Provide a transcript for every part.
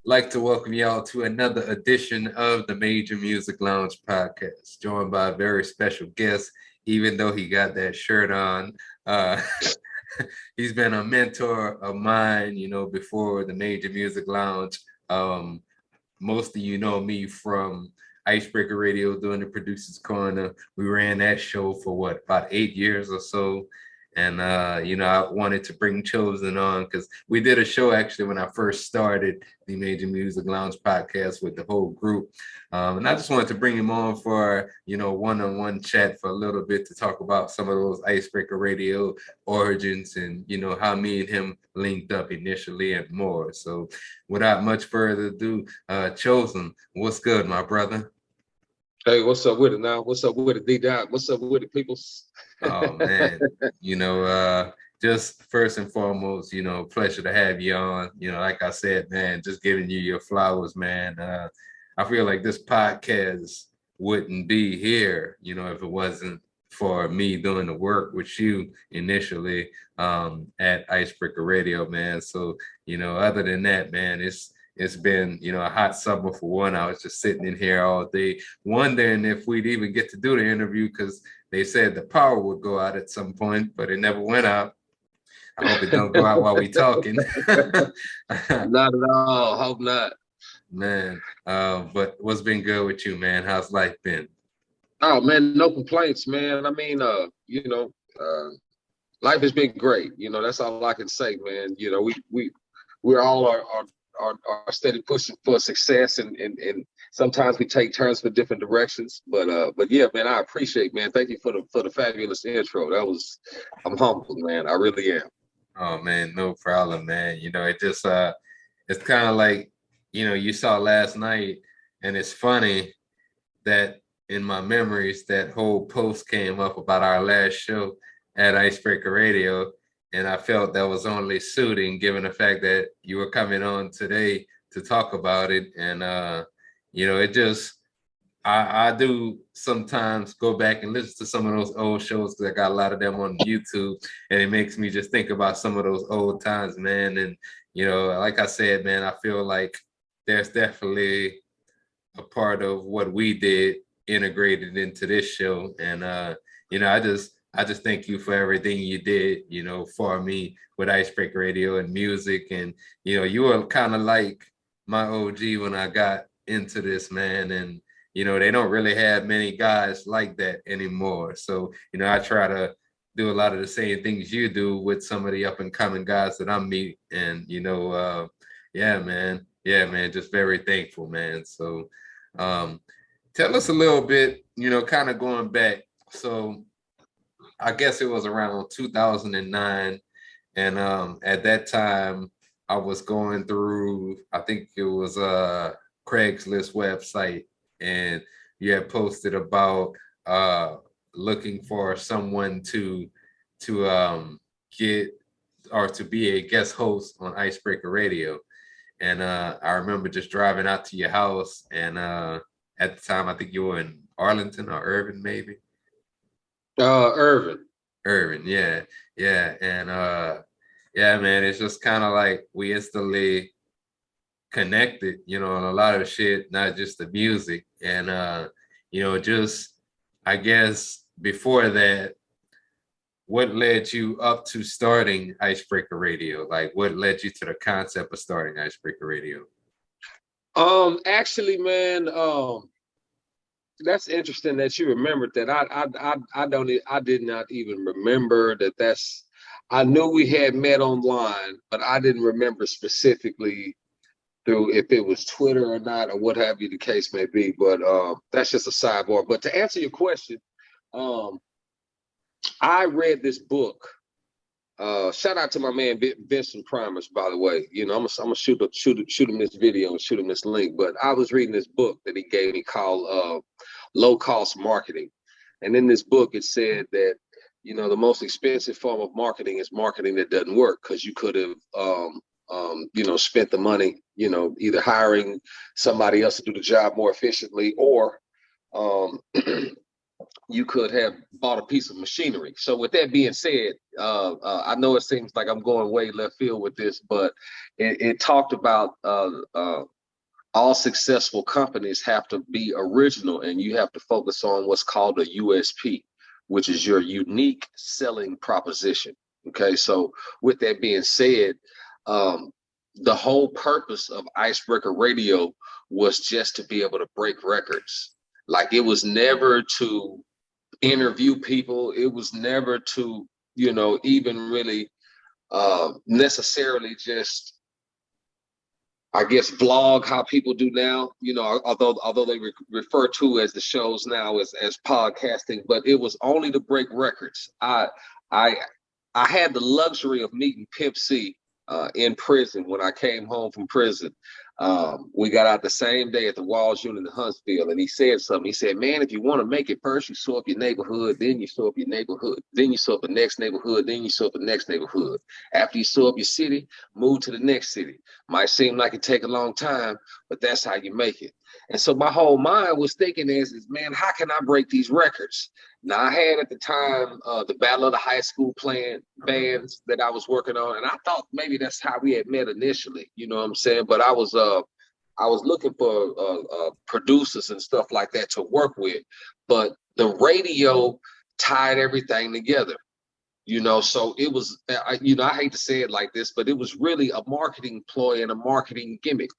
like to welcome y'all to another edition of the Major Music Lounge podcast, joined by a very special guest, even though he got that shirt on. Uh, he's been a mentor of mine, before the Major Music Lounge. Um, Most of you know me from Icebreaker Radio doing the Producer's Corner. We ran that show for about 8 years or so. And I wanted to bring Chozen on because we did a show actually when I first started the Major Music Lounge podcast with the whole group. And I just wanted to bring him on for, one-on-one chat for a little bit to talk about some of those Icebreaker Radio origins and, how me and him linked up initially and more. So without much further ado, Chozen, what's good, my brother? Hey, what's up with it now? What's up with it, D-Dot? What's up with it, peoples? Oh man, just first and foremost, pleasure to have you on. Like I said, man, just giving you your flowers, man. I feel like this podcast wouldn't be here, if it wasn't for me doing the work with you initially at Icebreaker Radio, man. So, other than that, man, it's been, a hot summer for one. I was just sitting in here all day wondering if we'd even get to do the interview because they said the power would go out at some point, but it never went out. I hope it don't go out while we talking. Not at all. Hope not. Man, but what's been good with you, man? How's life been? Oh man, no complaints, man. I mean, life has been great. That's all I can say, man. We're all are steady pushing for success, and sometimes we take turns for different directions. But yeah, man, I appreciate, man. Thank you for the fabulous intro. I'm humbled, man. I really am. Oh man, no problem, man. It just it's kind of like, you saw last night, and it's funny that in my memories that whole post came up about our last show at Icebreaker Radio. And I felt that was only suiting given the fact that you were coming on today to talk about it. And, it just, I do sometimes go back and listen to some of those old shows because I got a lot of them on YouTube. And it makes me just think about some of those old times, man. And, like I said, man, I feel like there's definitely a part of what we did integrated into this show. And, I just thank you for everything you did, for me with Icebreaker Radio and music. And, you were kind of like my OG when I got into this, man. And, they don't really have many guys like that anymore. So, I try to do a lot of the same things you do with some of the up and coming guys that I meet. And, yeah, man, just very thankful, man. So tell us a little bit, kind of going back. So, I guess it was around 2009. And at that time, I was going through, I think it was a Craigslist website, and you had posted about looking for someone to get or to be a guest host on Icebreaker Radio. And I remember just driving out to your house, and at the time, I think you were in Arlington or Irvin, maybe. Irvin. Irvin, yeah. And yeah, man, it's just kind of like we instantly connected, on a lot of shit, not just the music. And just I guess before that, what led you up to starting Icebreaker Radio? Like what led you to the concept of starting Icebreaker Radio? Actually, man, that's interesting that you remembered that. I did not even remember that. I knew we had met online, but I didn't remember specifically through if it was Twitter or not or what have you the case may be. But that's just a sidebar. But to answer your question, I read this book. Shout out to my man Vincent Primers, by the way. I'm gonna shoot him this video and shoot him this link. But I was reading this book that he gave me called Low Cost Marketing, and in this book it said that the most expensive form of marketing is marketing that doesn't work, because you could have spent the money either hiring somebody else to do the job more efficiently, or you could have bought a piece of machinery. So with that being said, I know it seems like I'm going way left field with this, but it talked about all successful companies have to be original, and you have to focus on what's called a USP, which is your unique selling proposition. Okay, so with that being said, the whole purpose of Icebreaker Radio was just to be able to break records. Like, it was never to interview people. It was never to, even really necessarily just, I guess, vlog how people do now, although they refer to as the shows now as podcasting, but it was only to break records. I had the luxury of meeting Pimp C in prison when I came home from prison. We got out the same day at the Walls Unit in Huntsville, and he said something. He said, man, if you want to make it, first you sew up your neighborhood, then you sew up your neighborhood, then you sew up the next neighborhood, then you sew up the next neighborhood. After you sew up your city, move to the next city. Might seem like it take a long time, but that's how you make it. And so my whole mind was thinking is, man, how can I break these records? Now, I had at the time the Battle of the High School bands that I was working on, and I thought maybe that's how we had met initially. You know what I'm saying? But I was looking for producers and stuff like that to work with, but the radio tied everything together. So it was, I hate to say it like this, but it was really a marketing ploy and a marketing gimmick.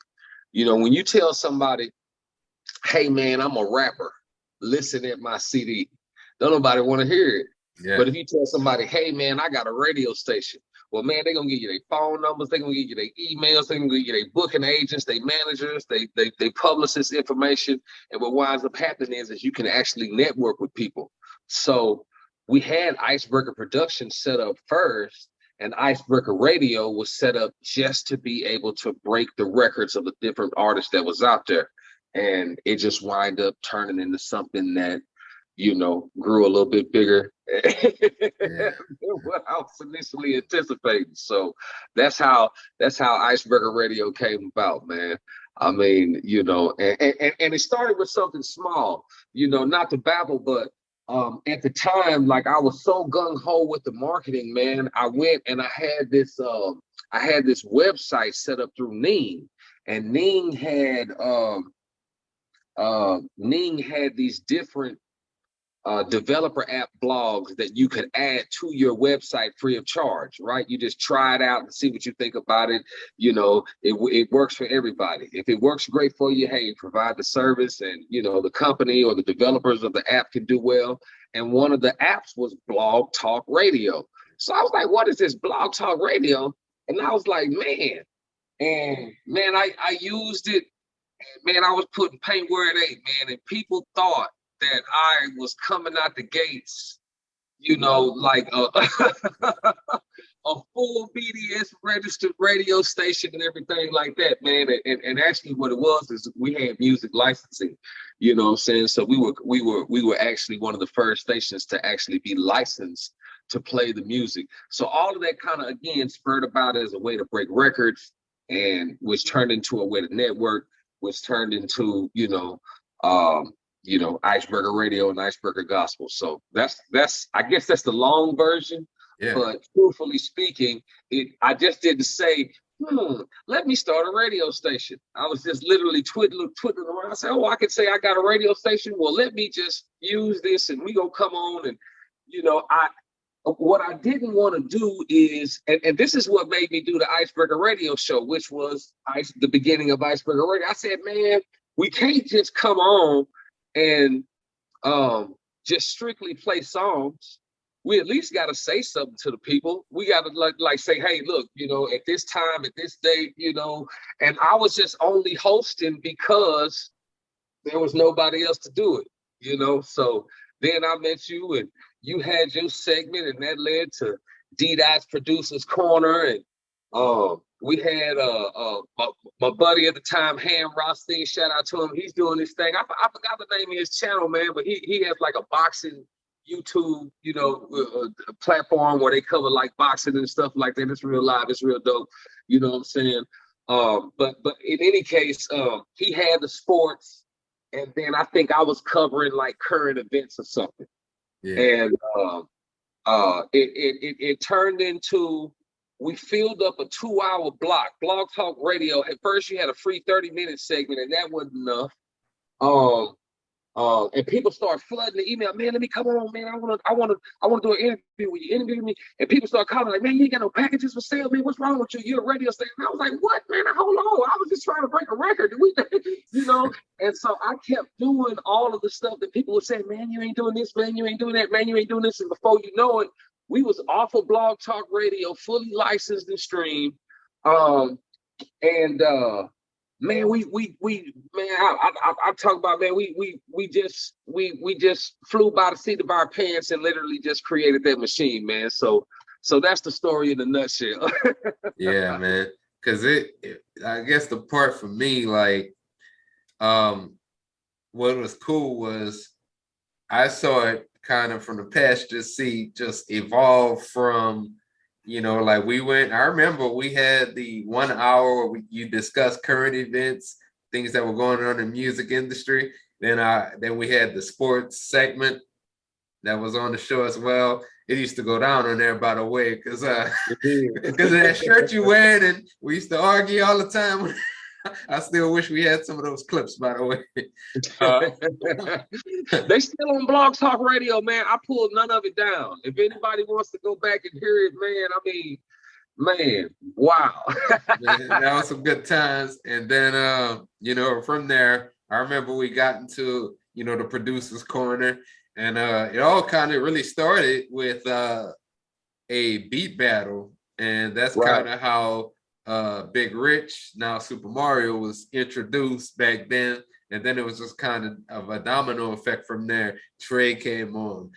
When you tell somebody, hey, man, I'm a rapper, listen at my CD, don't nobody want to hear it. Yeah. But if you tell somebody, hey, man, I got a radio station, well, man, they're going to give you their phone numbers, they're going to give you their emails, they're going to give you their booking agents, their managers, they publish this information. And what winds up happening is you can actually network with people. So we had Icebreaker Production set up first, and Icebreaker Radio was set up just to be able to break the records of the different artists that was out there. And it just wind up turning into something that, grew a little bit bigger than what I was initially anticipating. So that's how Icebreaker Radio came about, man. I mean, and it started with something small, not to babble, but at the time, like, I was so gung-ho with the marketing, man. I went and I had this website set up through Ning, and Ning had these different developer app blogs that you could add to your website free of charge, right? You just try it out and see what you think about it. It works for everybody. If it works great for you, hey, provide the service, and the company or the developers of the app can do well. And one of the apps was Blog Talk Radio. So I was like, what is this Blog Talk Radio? And I was like, man, I used it. Man, I was putting paint where it ain't, man, and people thought that I was coming out the gates, like a full BDS registered radio station and everything like that, man. And actually, what it was is we had music licensing, you know what I'm saying? So we were actually one of the first stations to actually be licensed to play the music. So all of that kind of, again, spurred about as a way to break records, and which turned into a way to network, which turned into, Icebreaker Radio and Icebreaker Gospel. So that's I guess that's the long version. Yeah. But truthfully speaking, I just didn't say, let me start a radio station. I was just literally twiddling around. I said, I could say I got a radio station. Well, let me just use this, and we gonna come on. And what I didn't want to do is, and this is what made me do the Icebreaker Radio show, which was the beginning of Icebreaker Radio. I said, man, we can't just come on and just strictly play songs. We at least got to say something to the people. We got to like say, hey, look, at this time, at this date, and I was just only hosting because there was nobody else to do it, So then I met you, and you had your segment, and that led to D-Dot's Producer's Corner. And we had my buddy at the time, Ham Rothstein, shout out to him. He's doing this thing. I forgot the name of his channel, man, but he has like a boxing YouTube, platform where they cover like boxing and stuff like that. It's real live. It's real dope. You know what I'm saying? But in any case, he had the sports, and then I think I was covering like current events or something. Yeah. And it turned into we filled up a 2-hour block, Blog Talk Radio. At first, you had a free 30-minute segment, and that wasn't enough. And people start flooding the email. Man, let me come on, man. I want to do an interview with you. Interview me. And people start calling like, man, you ain't got no packages for sale, man. What's wrong with you? You're a radio station. I was like, what, man? Hold on. I was just trying to break a record. And so I kept doing all of the stuff that people would say, man, you ain't doing this, man. You ain't doing that, man. You ain't doing this. And before you know it, we was off of Blog Talk Radio, fully licensed and streamed. Man, I talk about, man, we just flew by the seat of our pants and literally just created that machine, man. So that's the story in a nutshell. Yeah, man. Cause I guess the part for me, like, what was cool was I saw it kind of from the passenger seat just evolve from, like I remember we had the 1 hour where you discussed current events, things that were going on in the music industry. Then we had the sports segment that was on the show as well. It used to go down on there, by the way, because of that shirt you wearing, and we used to argue all the time. I still wish we had some of those clips, by the way. They still on Blog Talk Radio, man. I pulled none of it down. If anybody wants to go back and hear it, man, wow. Man, that was some good times. And then, from there, I remember we got into, the producer's corner, and it all kind of really started with a beat battle. And that's kind of how Big Rich, now Super Mario, was introduced back then. And then it was just kind of a domino effect from there. Trey came on,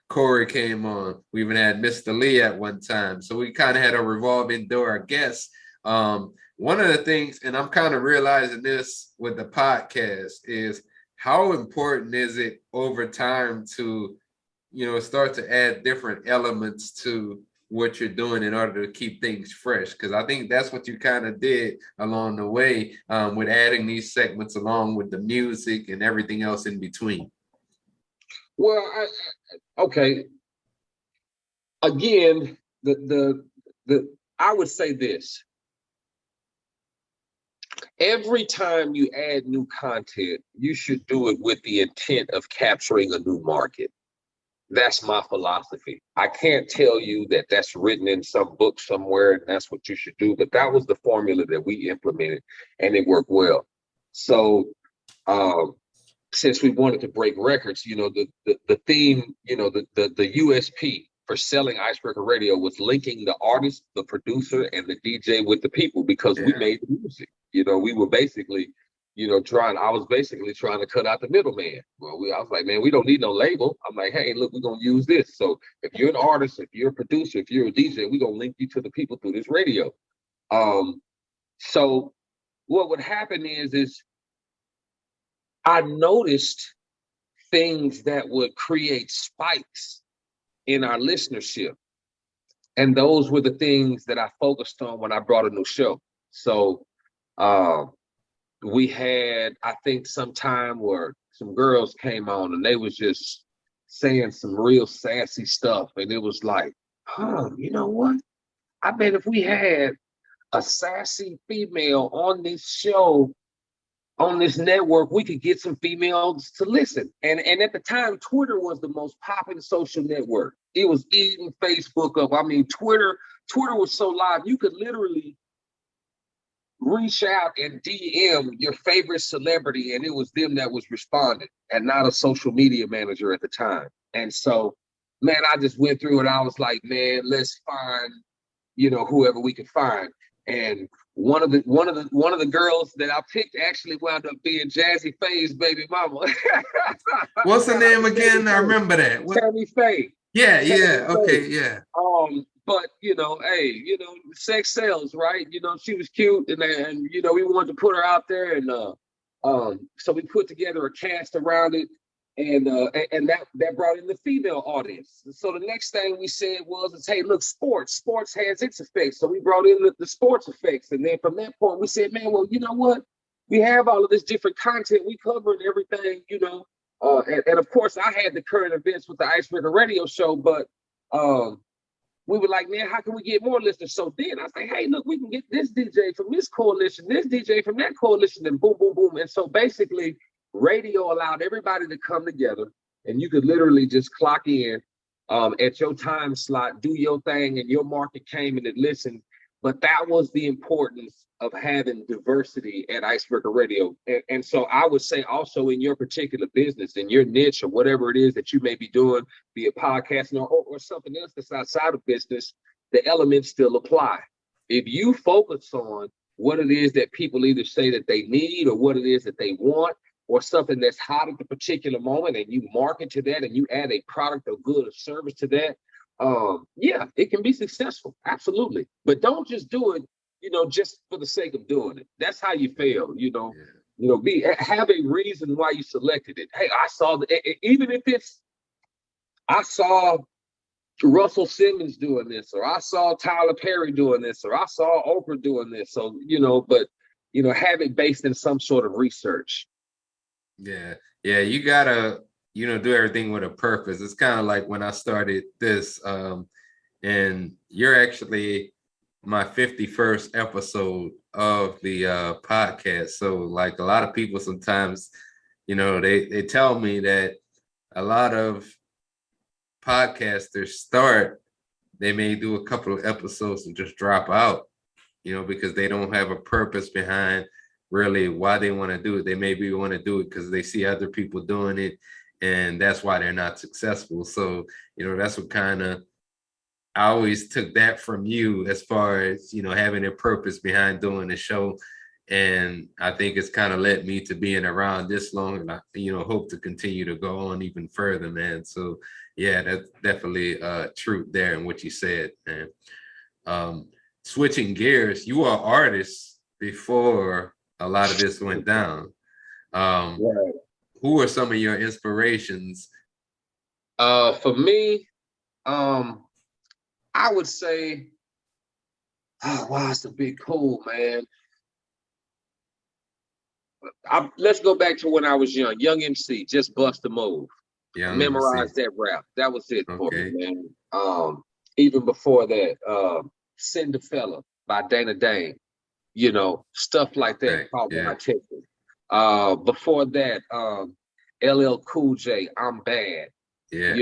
Corey came on. We even had Mr. Lee at one time. So we kind of had a revolving door, I guess. One of the things, and I'm kind of realizing this with the podcast, is how important is it over time to, start to add different elements to what you're doing in order to keep things fresh, because I think that's what you kind of did along the way, with adding these segments along with the music and everything else in between. Well, okay. Again, I would say this: every time you add new content, you should do it with the intent of capturing a new market. That's my philosophy. I can't tell you that that's written in some book somewhere and that's what you should do, but that was the formula that we implemented and it worked well. So since we wanted to break records, the theme, the USP for selling Icebreaker Radio was linking the artist, the producer, and the DJ with the people, because we made the music. We were basically I was basically trying to cut out the middleman. Well, I was like, man, we don't need no label. I'm like, hey, look, we're going to use this. So if you're an artist, if you're a producer, if you're a DJ, we're going to link you to the people through this radio. So what would happen is I noticed things that would create spikes in our listenership. And those were the things that I focused on when I brought a new show. So, we had, I think, some time where some girls came on and they was just saying some real sassy stuff. And it was like, you know what? I bet if we had a sassy female on this show, on this network, we could get some females to listen. And at the time, Twitter was the most popular social network. It was eating Facebook up. I mean, Twitter was so live, you could literally reach out and DM your favorite celebrity, and it was them that was responding, and not a social media manager at the time. And so, man, I just went through it. I was like, man, let's find, whoever we could find. And one of the girls that I picked actually wound up being Jazzy Faye's baby mama. What's her name again? I remember that. Tammy Faye. Yeah. Okay. Yeah. But sex sells, right? She was cute, and we wanted to put her out there, and so we put together a cast around it, and that brought in the female audience. So the next thing we said was, hey, look, sports has its effects, so we brought in the sports effects, and then from that point we said, man, well, you know what? We have all of this different content, we covered everything, and of course I had the current events with the Icebreaker Radio show, but we were like, man, how can we get more listeners? So then I say, hey, look, we can get this DJ from this coalition, this DJ from that coalition, and boom, boom, boom. And so basically, radio allowed everybody to come together, and you could literally just clock in at your time slot, do your thing, and your market came and it listened. But that was the importance of having diversity at Icebreaker Radio. And so I would say also in your particular business, in your niche or whatever it is that you may be doing, be it podcasting or something else that's outside of business, the elements still apply. If you focus on what it is that people either say that they need or what it is that they want, or something that's hot at the particular moment, and you market to that and you add a product or good or service to that, yeah, it can be successful. Absolutely. But don't just do it, just for the sake of doing it. That's how you fail, have a reason why you selected it. Hey, I saw even if it's, I saw Russell Simmons doing this, or I saw Tyler Perry doing this, or I saw Oprah doing this. So, but have it based in some sort of research. Yeah, you gotta, do everything with a purpose. It's kind of like when I started this, and you're actually my 51st episode of the podcast. So like a lot of people sometimes, they tell me that a lot of podcasters they may do a couple of episodes and just drop out, because they don't have a purpose behind really why they want to do it. They maybe want to do it because they see other people doing it, and that's why they're not successful. So, that's what kind of, I always took that from you as far as, having a purpose behind doing the show. And I think it's kind of led me to being around this long, and I, hope to continue to go on even further, man. So yeah, that's definitely truth there in what you said, man. Switching gears, you are artists before a lot of this went down. Right. Who are some of your inspirations? For me, I would say, oh wow, it's a big cool, man. Let's go back to when I was young MC, just bust a move. Young Memorize MC. that rap. That was it for Okay. me, man. Even before that, Cinderfella by Dana Dane, stuff like that. Right. Called Yeah. My Ticket. Before that, LL Cool J, I'm Bad. Yeah.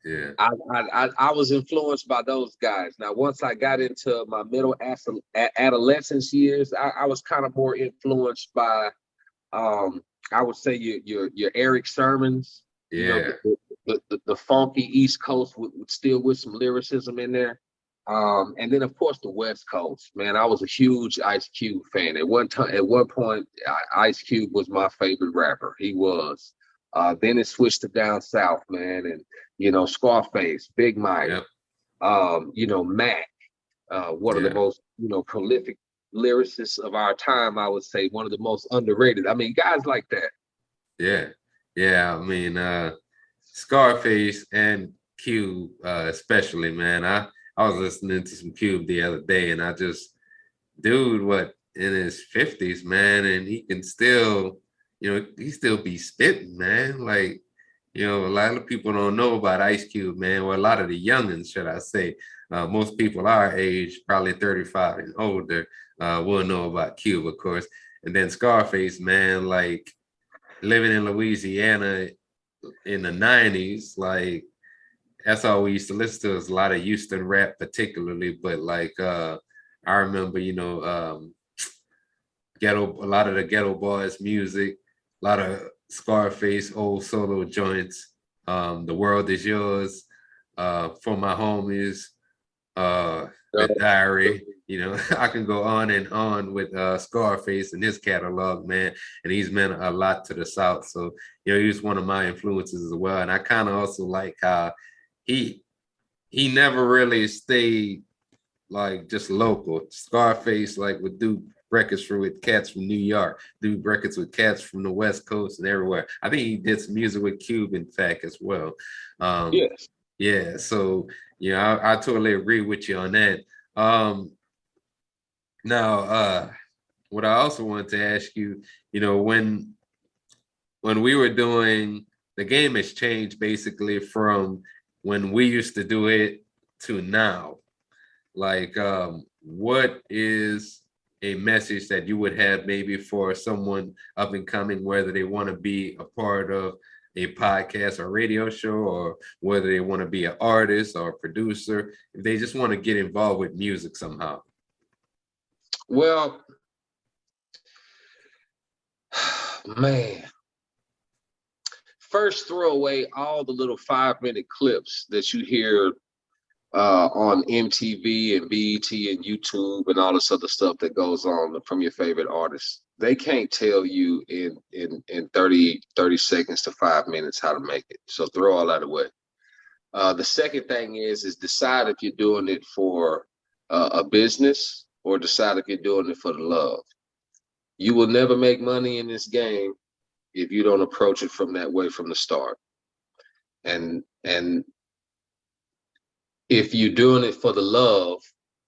Yeah. I was influenced by those guys. Now, once I got into my middle adolescence years, I was kind of more influenced by, I would say your Eric Sermons. Yeah. The funky East Coast still with some lyricism in there. And then of course the West Coast, man. I was a huge Ice Cube fan. At one point, Ice Cube was my favorite rapper. He was. Then it switched to down south, man, and Scarface, Big Mike, Yep. Mac, one of the most prolific lyricists of our time. I would say one of the most underrated. I mean, guys like that. Yeah. I mean, Scarface and Cube, especially, man. I was listening to some Cube the other day, and I just, dude, what, in his 50s, man, and he can still, he still be spitting, man. Like, a lot of people don't know about Ice Cube, man. Well, a lot of the youngins, should I say. Most people our age, probably 35 and older, will know about Cube, of course. And then Scarface, man, like living in Louisiana in the 90s, like that's all we used to listen to, is a lot of Houston rap particularly. But like I remember, a lot of the Ghetto Boys music, a lot of Scarface old solo joints, The World Is Yours, For My Homies, The Diary. I can go on and on with Scarface and his catalog, man. And he's meant a lot to the South. So, he's one of my influences as well. And I kind of also like how he never really stayed like just local. Scarface like would do records with cats from New York, do records with cats from the West Coast and everywhere. I think he did some music with Cube, in fact, as well. Yes. Yeah, so I totally agree with you on that. Now, what I also wanted to ask you, when we were doing, the game has changed basically from when we used to do it to now. like what is a message that you would have maybe for someone up and coming, whether they want to be a part of a podcast or radio show, or whether they want to be an artist or a producer, if they just want to get involved with music somehow? Well, man, first throw away all the little 5-minute clips that you hear on MTV and BET and YouTube and all this other stuff that goes on from your favorite artists. They can't tell you in 30 seconds to 5 minutes how to make it. So throw all that away. The second thing is decide if you're doing it for a business or decide if you're doing it for the love. You will never make money in this game if you don't approach it from that way from the start. And if you're doing it for the love,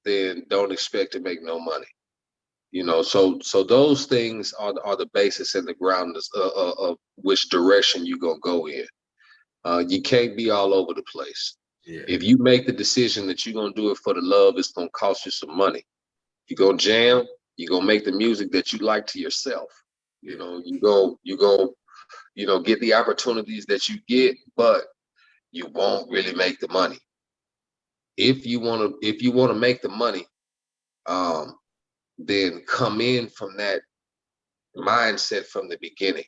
then don't expect to make no money. You know, so those things are the basis and the ground of which direction you're gonna go in. You can't be all over the place. Yeah. If you make the decision that you're gonna do it for the love, it's gonna cost you some money. You're gonna jam, you're gonna make the music that you like to yourself. You know, you go, get the opportunities that you get, but you won't really make the money. If you wanna make the money, then come in from that mindset from the beginning.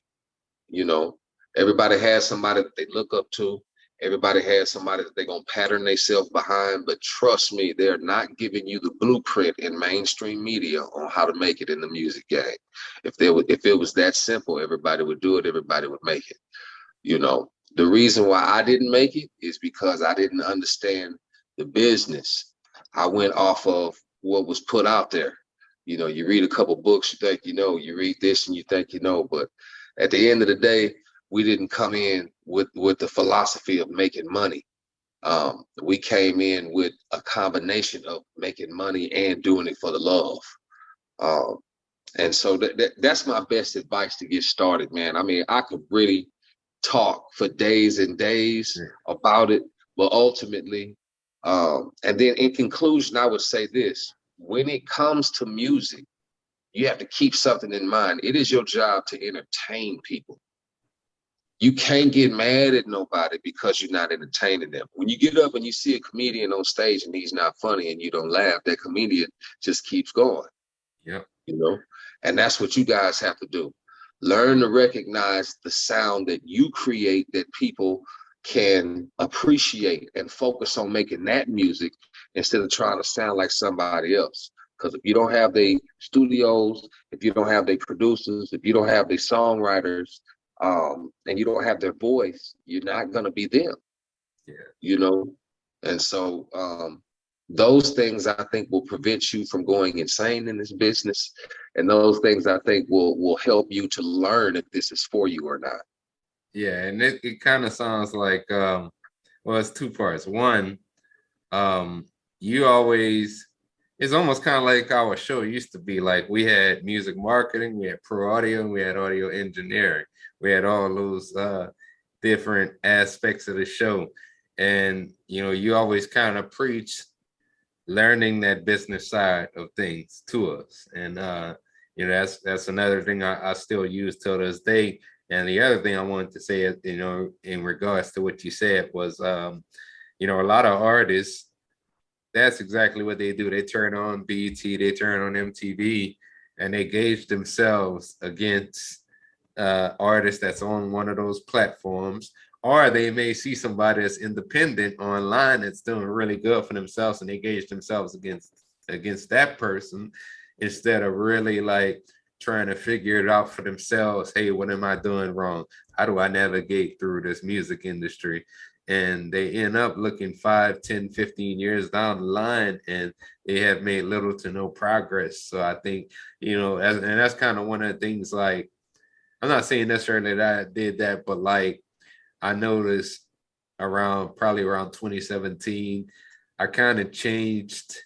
You know, everybody has somebody that they look up to. Everybody has somebody that they're gonna pattern themselves behind. But trust me, they're not giving you the blueprint in mainstream media on how to make it in the music game. If it was that simple, everybody would do it. Everybody would make it. You know, the reason why I didn't make it is because I didn't understand the business. I went off of what was put out there. You know, you read a couple books, you think you know, you read this and you think you know, but at the end of the day, we didn't come in with the philosophy of making money. We came in with a combination of making money and doing it for the love. And so that's my best advice to get started, man. I mean, I could really talk for days and days about it, but ultimately, and then in conclusion, I would say this: when it comes to music, you have to keep something in mind. It is your job to entertain people. You can't get mad at nobody because you're not entertaining them. When you get up and you see a comedian on stage and he's not funny and you don't laugh, that comedian just keeps going. Yeah. You know, and that's what you guys have to do. Learn to recognize the sound that you create that people can appreciate and focus on making that music instead of trying to sound like somebody else. Because if you don't have the studios, if you don't have the producers, if you don't have the songwriters, and you don't have their voice, you're not going to be them. Yeah. You know, and so those things I think will prevent you from going insane in this business, and those things I think will help you to learn if this is for you or not. Yeah, and it kind of sounds like well, it's two parts. One, you always, it's almost kind of like our show used to be. Like, we had music marketing, we had pro audio, and we had audio engineering. We had all those different aspects of the show. And you always kind of preach learning that business side of things to us. And that's another thing I still use till this day. And the other thing I wanted to say, in regards to what you said was, a lot of artists, that's exactly what they do. They turn on BET, they turn on MTV, and they gauge themselves against artists that's on one of those platforms, or they may see somebody that's independent online that's doing really good for themselves, and they gauge themselves against that person instead of really like trying to figure it out for themselves. Hey, what am I doing wrong? How do I navigate through this music industry? And they end up looking 5, 10, 15 years down the line, and they have made little to no progress. So I think, and that's kind of one of the things, like, I'm not saying necessarily that I did that, but like, I noticed probably around 2017, I changed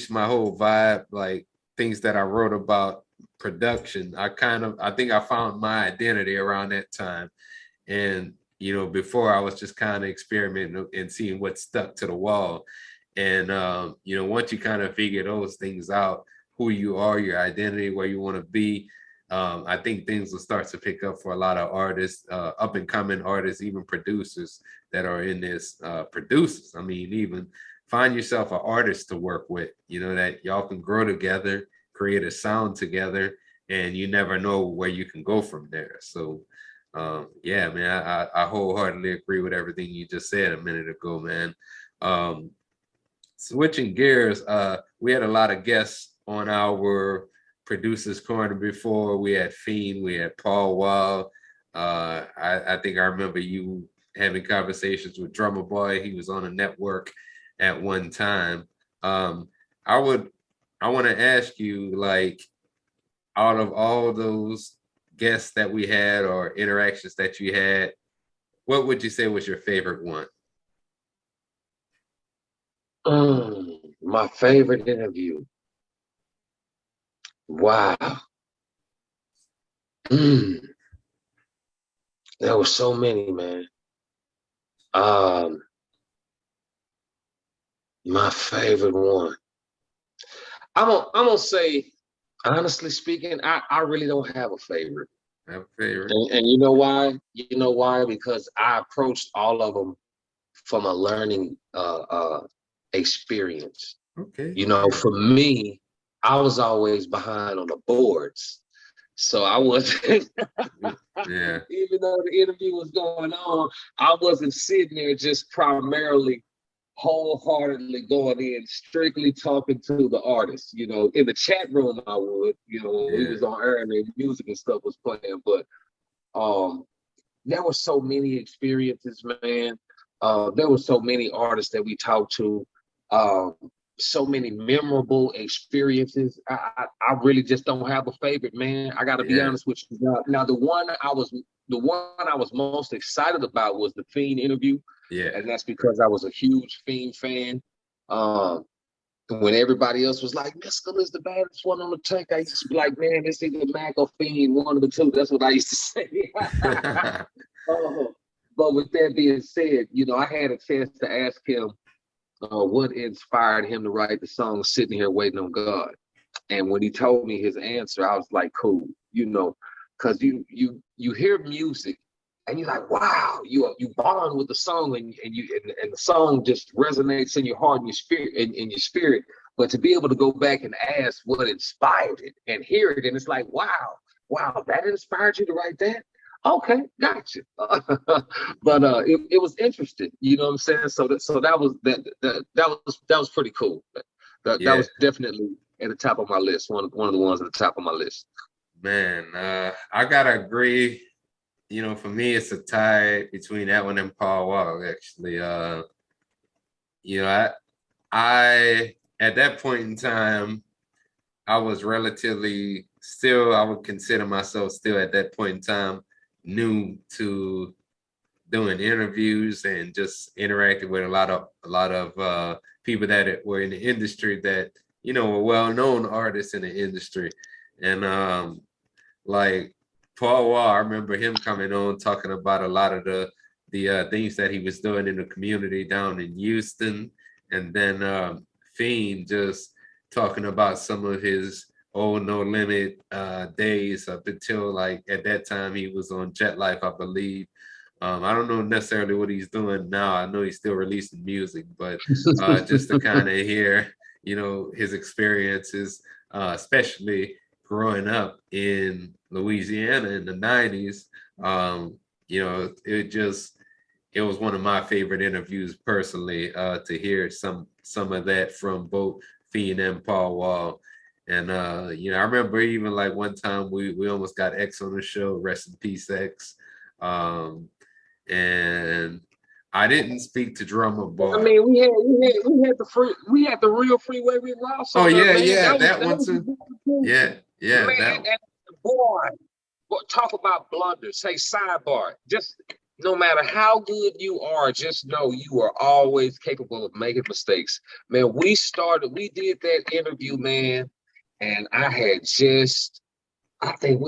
my whole vibe, like things that I wrote about production. I think I found my identity around that time. And, before I was just kind of experimenting and seeing what stuck to the wall. And you know, once you kind of figure those things out, who you are, your identity, where you want to be, I think things will start to pick up for a lot of artists, up and coming artists, even producers that are in this. Producers, I mean, even find yourself an artist to work with, you know, that y'all can grow together, create a sound together, and you never know where you can go from there. So yeah, man, I wholeheartedly agree with everything you just said a minute ago, man. um Switching gears, we had a lot of guests on our producers corner before. We had Fiend, we had Paul Wall. I think I remember you having conversations with Drummer Boy. He was on a network at one time. Um, I want to ask you, like, out of all those guests that we had or interactions that you had, what would you say was your favorite one? My favorite interview. Wow. There were so many, man. My favorite one. I'm gonna say, honestly speaking, I really don't have a favorite. I have a favorite. And you know why? You know why? Because I approached all of them from a learning experience. Okay. You know, for me, I was always behind on the boards. So I wasn't, Yeah. even though the interview was going on, I wasn't sitting there just primarily wholeheartedly going in, strictly talking to the artist. You know, in the chat room, I would, you know, we was on air and the music and stuff was playing, but there were so many experiences, man. There were so many artists that we talked to. Um, so many memorable experiences. I really just don't have a favorite, man. I got to be honest with you. Now, the one I was most excited about was the Fiend interview. Yeah. And that's because I was a huge Fiend fan. When everybody else was like, Mescal is the baddest one on the tank, I used to be like, man, it's either Mac or Fiend, one of the two. That's what I used to say. But with that being said, you know, I had a chance to ask him what inspired him to write the song Sitting Here Waiting on God. And when he told me his answer, I was like, cool, you know, because you hear music and you're like, wow, you bond with the song and the song just resonates in your heart and your spirit in your spirit. But to be able to go back and ask what inspired it and hear it, and it's like, wow, that inspired you to write that? Okay, gotcha. But it was interesting, you know what I'm saying? So that was pretty cool. That was definitely at the top of my list. One of the ones at the top of my list. Man, I gotta agree. You know, for me, it's a tie between that one and Paul Wall, actually. You know, I at that point in time, I was relatively still, I would consider myself still at that point in time new to doing interviews and just interacting with a lot of people that were in the industry that, you know, were well-known artists in the industry. And like Paul Wall, I remember him coming on talking about a lot of the things that he was doing in the community down in Houston, and then Fiend just talking about some of his old No Limit days up until, like, at that time he was on Jet Life, I believe. I don't know necessarily what he's doing now. I know he's still releasing music, but just to kind of hear, you know, his experiences, especially growing up in Louisiana in the 90s, you know, it was one of my favorite interviews personally, to hear some of that from both Fiend and Paul Wall. And you know, I remember even like one time we almost got X on the show, rest in peace X. And I didn't speak to Drummer Boy. I mean, we had the real Freeway Rick Ross. Oh yeah, that one too. Yeah, man, that. and boy, talk about blunders. Hey, sidebar, just no matter how good you are, just know you are always capable of making mistakes. Man, we did that interview, man, and I think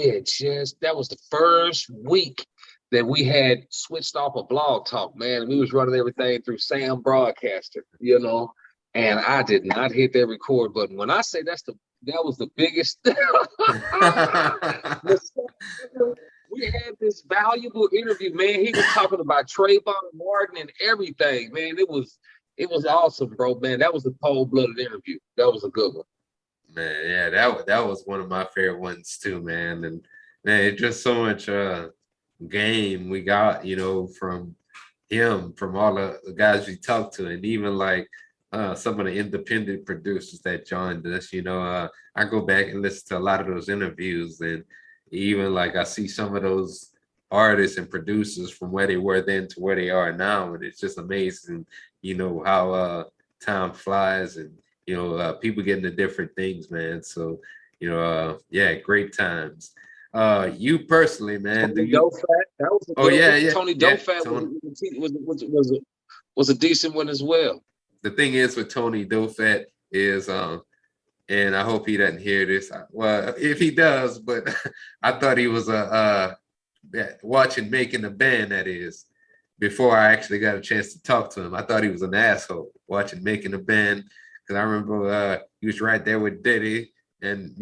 that was the first week that we had switched off a Blog Talk, man. We was running everything through Sam Broadcaster, you know. and I did not hit that record button. When I say that was the biggest we had this valuable interview, man. He was talking about Trayvon Martin and everything, man. It was awesome, bro, man. That was a cold-blooded interview. That was a good one. Man, yeah, that was one of my favorite ones too, man. And man, it's just so much game we got, from him, from all the guys we talked to, and even like some of the independent producers that joined us. I go back and listen to a lot of those interviews, and even like I see some of those artists and producers from where they were then to where they are now, and it's just amazing, how time flies, and people get into different things, man. So, yeah, great times. You personally, man, Tony Dofat, that was a good yeah. Tony yeah, Dofat Tony. was a decent one as well. The thing is with Tony Dofat is, and I hope he doesn't hear this. Well, if he does, but I thought he was watching Making the Band, that is, before I actually got a chance to talk to him. I thought he was an asshole watching Making the Band, because I remember he was right there with Diddy, and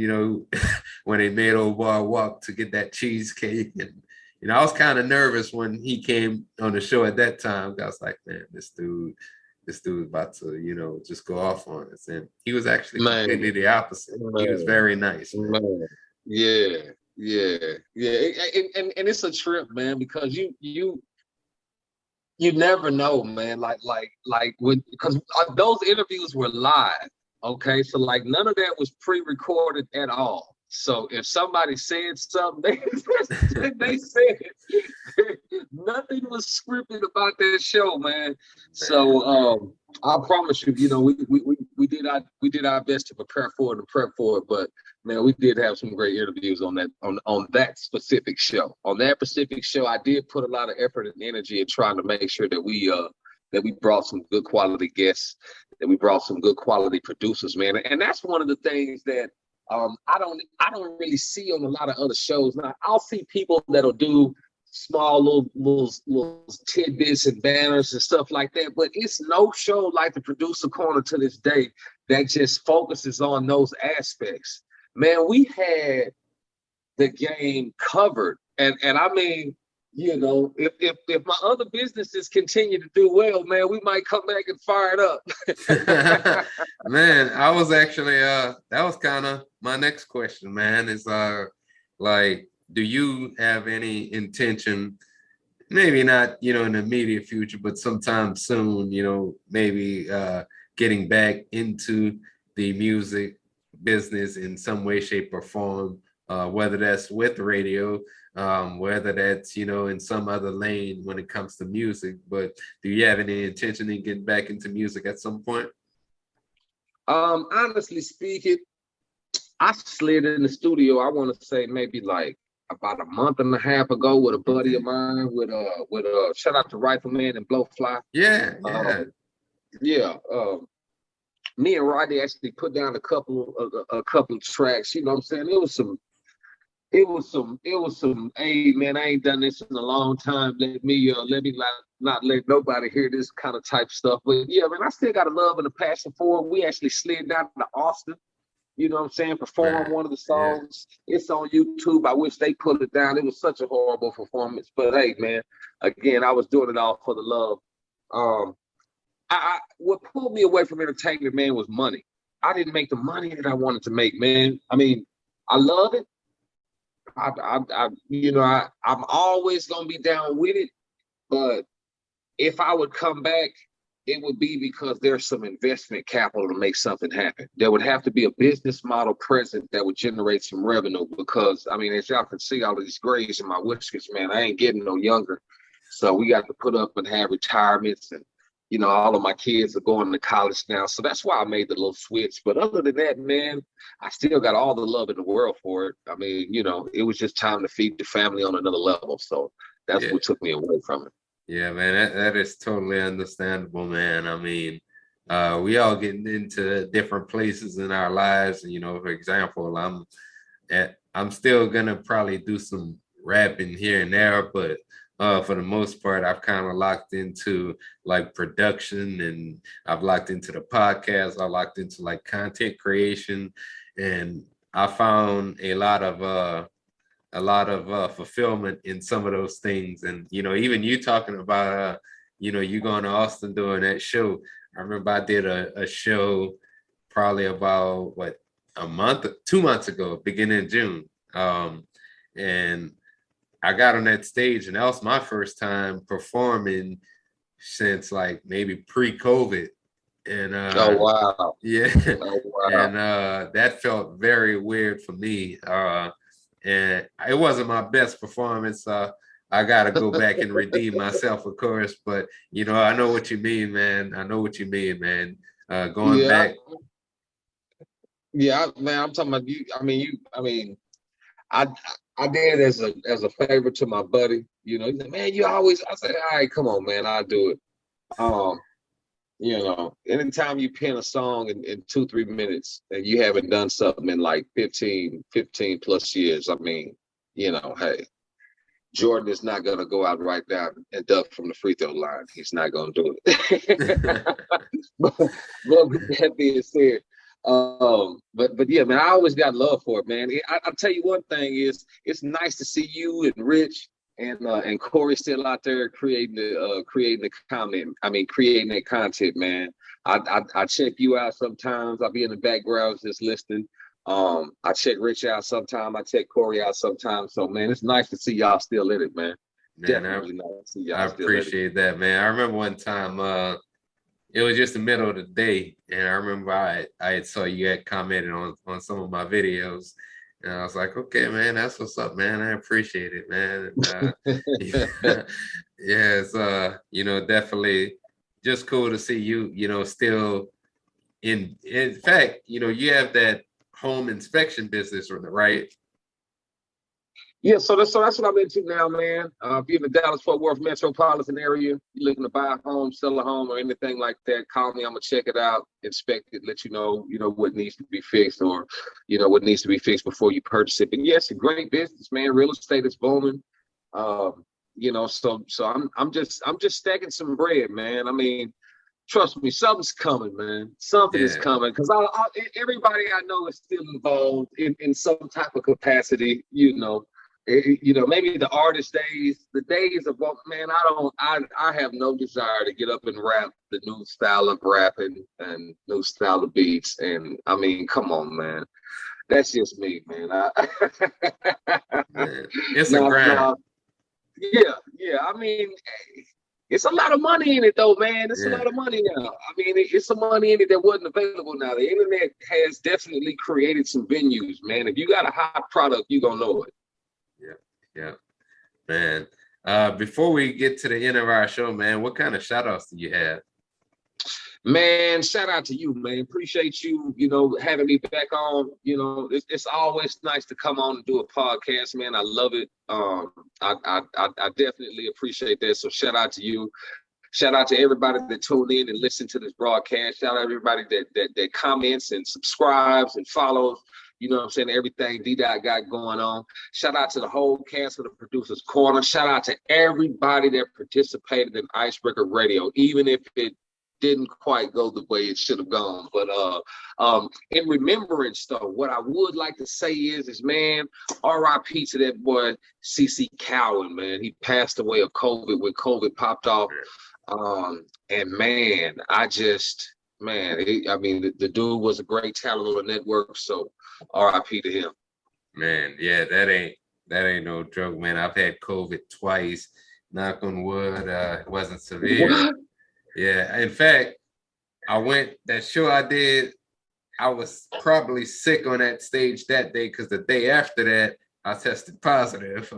when they made Old Boy Walk to get that cheesecake, and I was kind of nervous when he came on the show at that time. I was like, man, this dude about to, just go off on us. And he was actually completely the opposite. He was very nice, man. Man. Yeah. And it's a trip, man, because you never know, man. Like because those interviews were live. Okay, so like none of that was pre-recorded at all. So if somebody said something, they said it. Nothing was scripted about that show, man. So I promise you, we did our best to prepare for it and prep for it. But man, we did have some great interviews on that specific show. On that specific show, I did put a lot of effort and energy in trying to make sure that we brought some good quality guests, that we brought some good quality producers, man. And that's one of the things that I don't really see on a lot of other shows. Now I'll see people that'll do small little tidbits and banners and stuff like that, but it's no show like the Producer Corner to this day that just focuses on those aspects. Man, we had the game covered, and I mean, if my other businesses continue to do well, man, we might come back and fire it up. Man, I was actually that was kind of my next question, man, is like, do you have any intention, maybe not, in the immediate future, but sometime soon, maybe getting back into the music business in some way, shape, or form, whether that's with radio, whether that's, in some other lane when it comes to music? But do you have any intention in getting back into music at some point? Honestly speaking, I slid in the studio, I want to say maybe like about a month and a half ago with a buddy of mine, with shout out to Rifleman and Blowfly. Yeah. Me and Rodney actually put down a couple of tracks. You know what I'm saying? It was some. Hey man, I ain't done this in a long time. Let me not let nobody hear this kind of type stuff. But yeah, man, I still got a love and a passion for it. We actually slid down to Austin. You know what I'm saying? Perform one of the songs. Yeah. It's on YouTube. I wish they put it down. It was such a horrible performance. But hey, man, again, I was doing it all for the love. What pulled me away from entertainment, man, was money. I didn't make the money that I wanted to make, man. I mean, I love it. I'm always gonna be down with it. But if I would come back, it would be because there's some investment capital to make something happen. There would have to be a business model present that would generate some revenue, because, I mean, as y'all can see, all of these grays in my whiskers, man, I ain't getting no younger. So we got to put up and have retirements, and, all of my kids are going to college now. So that's why I made the little switch. But other than that, man, I still got all the love in the world for it. I mean, it was just time to feed the family on another level. So that's what took me away from it. Yeah, man, that is totally understandable, man. I mean, we all getting into different places in our lives. And, for example, I'm still gonna probably do some rapping here and there, but for the most part, I've kind of locked into like production, and I've locked into the podcast. I locked into like content creation, and I found a lot of fulfillment in some of those things. And even you talking about you going to Austin doing that show. I remember I did a show probably about what, a month, 2 months ago, beginning of June. And I got on that stage, and that was my first time performing since like maybe pre-COVID. And Oh wow. yeah, Oh wow. and that felt very weird for me. And it wasn't my best performance. I gotta go back and redeem myself, of course. But I know what you mean, man. I know what you mean, man. Going Yeah, back. yeah, man. I'm talking about you. I I did it as a favor to my buddy. He said, man, you always. I said, all right, come on, man, I'll do it. Um, anytime you pen a song in 2-3 minutes and you haven't done something in like 15 plus years, hey, Jordan is not gonna go out right now and duck from the free throw line. He's not gonna do it. but with that being said, but yeah, man, I always got love for it, man. I'll tell you one thing is it's nice to see you and Rich and Corey still out there creating the comment. Creating that content, man. I check you out sometimes. I'll be in the background just listening. I check Rich out sometime. I check Corey out sometimes. So man, it's nice to see y'all still in it, man. Man, Definitely nice to see y'all I still in it. appreciate that, man. I remember one time, it was just the middle of the day, and I remember I had saw you had commented on some of my videos, and I was like, okay, man, that's what's up, man. I appreciate it, man. Yeah, it's definitely just cool to see you, still in fact, you have that home inspection business, right? Yeah, so that's what I'm into now, man. If you're in the Dallas-Fort Worth metropolitan area, you're looking to buy a home, sell a home, or anything like that, call me. I'm gonna check it out, inspect it, let you know, what needs to be fixed, or what needs to be fixed before you purchase it. But yes, a great business, man. Real estate is booming. So I'm just stacking some bread, man. Trust me, something's coming, man. Something is Yeah. coming because everybody I know is still involved in some type of capacity, maybe the artist days, the days of, man, I have no desire to get up and rap the new style of rapping and new style of beats. And come on, man. That's just me, man. Man, it's a grind. Yeah. It's a lot of money in it, though, man. It's a Yeah. lot of money now. It's some money in it that wasn't available now. The internet has definitely created some venues, man. If you got a hot product, you're going to know it. Yeah, man. Before we get to the end of our show, man, what kind of shout outs do you have? Man, shout out to you, man. Appreciate you, having me back on. It's always nice to come on and do a podcast, man. I love it. I definitely appreciate that. So shout out to you. Shout out to everybody that tuned in and listened to this broadcast. Shout out to everybody that comments and subscribes and follows. You know what I'm saying? Everything D-Dot got going on. Shout out to the whole cast of the Producers Corner. Shout out to everybody that participated in Icebreaker Radio, even if it didn't quite go the way it should have gone. But in remembrance, though, what I would like to say is man, RIP to that boy CC Cowan, man. He passed away of COVID when COVID popped off. And man, the dude was a great talent on the network. So RIP to him. Man, yeah, that ain't no joke, man. I've had COVID twice. Knock on wood, it wasn't severe. What? Yeah, in fact, that show I did, I was probably sick on that stage that day because the day after that, I tested positive.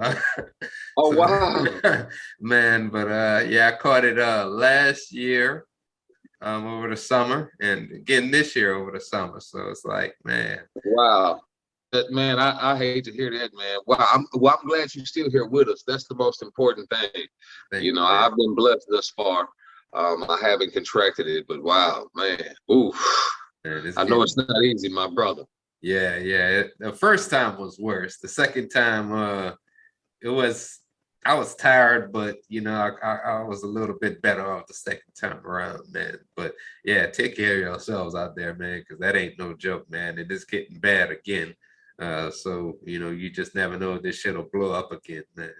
Oh, wow. Man, but yeah, I caught it last year over the summer, and again this year over the summer. So it's like, man. Wow. Man, I hate to hear that, man. Wow, I'm glad you're still here with us. That's the most important thing. Thank you, I've been blessed thus far. I haven't contracted it, but wow, man. Oof. Man, I know it's not easy, my brother. Yeah. The first time was worse. The second time, it was I was tired, but you know, I was a little bit better off the second time around, man. But yeah, take care of yourselves out there, man, because that ain't no joke, man. It is getting bad again. So you know, you just never know if this shit will blow up again, man.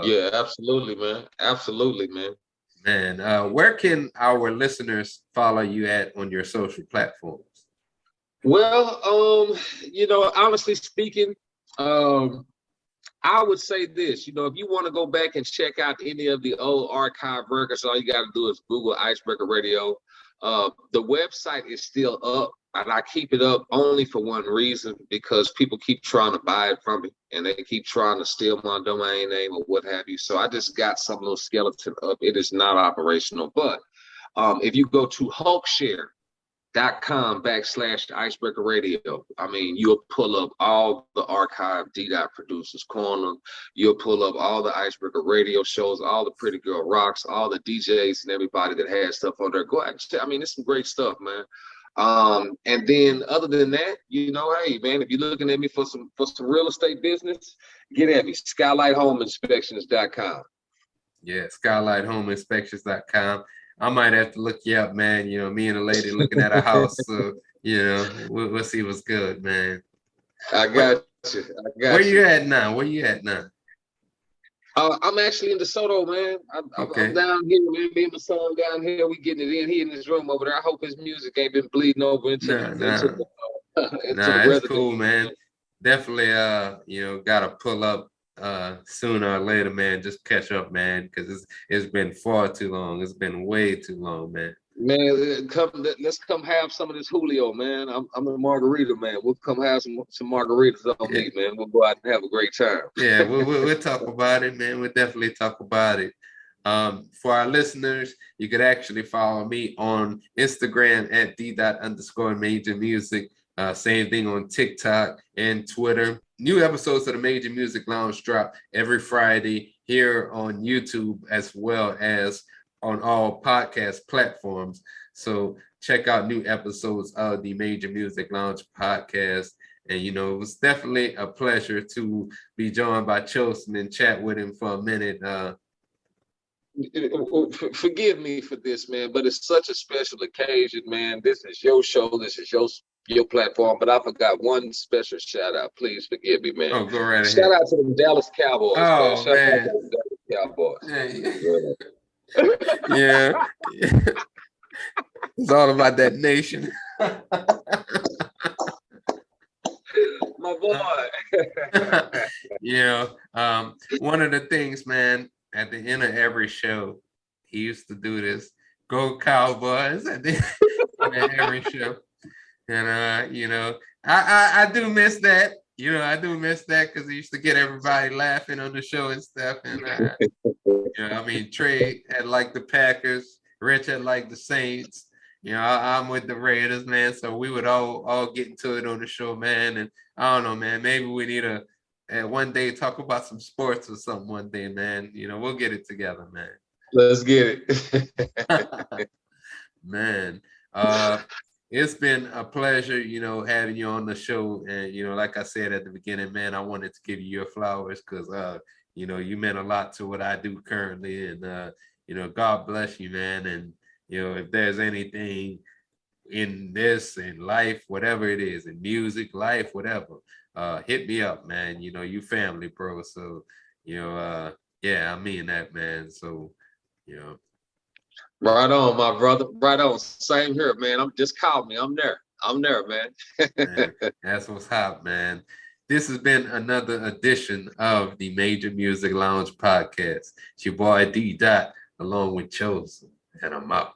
Yeah, absolutely, man. Absolutely, man. Man, where can our listeners follow you at on your social platforms? Well, honestly speaking, um, I would say this, if you want to go back and check out any of the old archive records, all you got to do is Google Icebreaker Radio. The website is still up, and I keep it up only for one reason, because people keep trying to buy it from me, and they keep trying to steal my domain name or what have you. So I just got some little skeleton up. It is not operational, but if you go to hulkshare.com/Icebreaker Radio. I mean, you'll pull up all the archive D-Dot Producers Corner. You'll pull up all the Icebreaker Radio shows, all the Pretty Girl Rocks, all the DJs and everybody that has stuff on there. Go ahead and check. I mean, it's some great stuff, man. And then other than that, hey man, if you're looking at me for some real estate business, get at me. SkylightHomeInspections.com. Yeah, SkylightHomeInspections.com. I might have to look you up, man. You know, me and a lady looking at a house. So, you know, we'll see what's good, man. I got you. Where you at now? Where you at now? I'm actually in DeSoto, man. I'm down here, man. Me and my son down here. We getting it in here in this room over there. I hope his music ain't been bleeding over into the it's cool, man. Definitely, gotta pull up sooner or later, man. Just catch up, man, because it's been far too long. It's been way too long, man. Man, let's come have some of this Julio, man. I'm a margarita man. We'll come have some margaritas on me, man. We'll go out and have a great time. Yeah, we'll talk about it, man. We'll definitely talk about it. For our listeners, you could actually follow me on Instagram at d._major music. Same thing on TikTok and Twitter. New episodes of the Major Music Lounge drop every Friday here on YouTube, as well as on all podcast platforms. So check out new episodes of the Major Music Lounge podcast. And, it was definitely a pleasure to be joined by Chozen and chat with him for a minute. Forgive me for this, man, but it's such a special occasion, man. This is your show. This is your platform, but I forgot one special shout out. Please forgive me, man. Oh, go right ahead. Shout out to the Dallas Cowboys. Oh, man. Shout out to the Dallas Cowboys. Yeah. It's all about that nation. My boy. One of the things, man, at the end of every show, he used to do this. Go Cowboys at the end of every show. And I do miss that. I do miss that because he used to get everybody laughing on the show and stuff. And Trey had like the Packers, Rich had like the Saints. I'm with the Raiders, man. So we would all get into it on the show, man. And I don't know, man. Maybe we need to one day talk about some sports or something one day, man. We'll get it together, man. Let's get it. Man. It's been a pleasure, having you on the show. And, like I said at the beginning, man, I wanted to give you your flowers because, you meant a lot to what I do currently. And, God bless you, man. And, if there's anything in this, in life, whatever it is, in music, life, whatever, hit me up, man. You family, bro. So, I mean that, man. So, Right on, my brother. Right on. Same here, man. Just call me. I'm there, man. Man, that's what's hot, man. This has been another edition of the Major Music Lounge podcast. It's your boy D. Dot along with Chozen, and I'm out.